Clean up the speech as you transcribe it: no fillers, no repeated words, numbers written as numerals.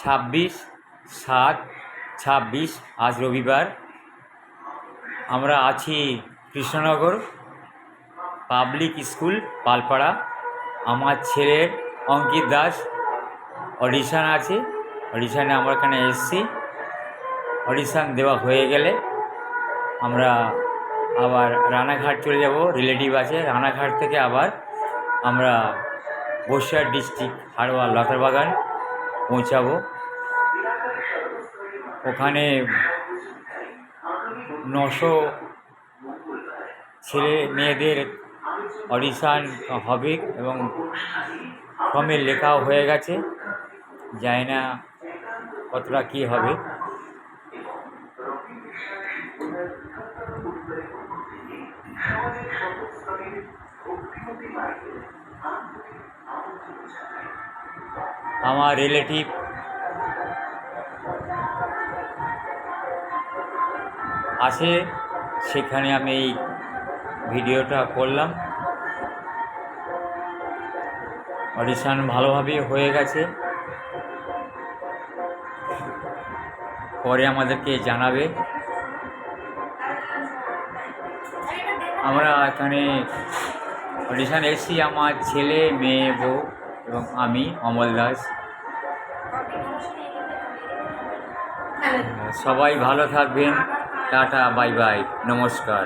26/7/26 আজ রবিবার। আমরা আছি কৃষ্ণনগর পাবলিক স্কুল পালপাড়া। আমার ছেলের অঙ্কিত দাস অডিশান আছে, অডিশানে আমরা এখানে এসেছি। অডিশান দেওয়া হয়ে গেলে আমরা আবার রানাঘাট চলে যাব, রিলেটিভ আছে। রানাঘাট থেকে আবার আমরা বসিরহাট ডিস্ট্রিক্ট হাড়োয়া লতারবাগান পৌঁছাবো। ওখানে 900 ছেলে মেয়েদের অডিশান হবে এবং ফর্মে লেখাও হয়ে গেছে। জানি না কতটা কী হবে। আমার রিলেটিভ আছে, সেখানে আমি এই ভিডিওটা করলাম। অডিশান ভালোভাবেই হয়ে গেছে, পরে আমাদেরকে জানাবে। আমরা এখানে অডিশান এসেছি, আমার ছেলে, মেয়ে, বউ এবং আমি অমল দাস। সবাই ভালো থাকবেন। টাটা, বাই বাই, নমস্কার।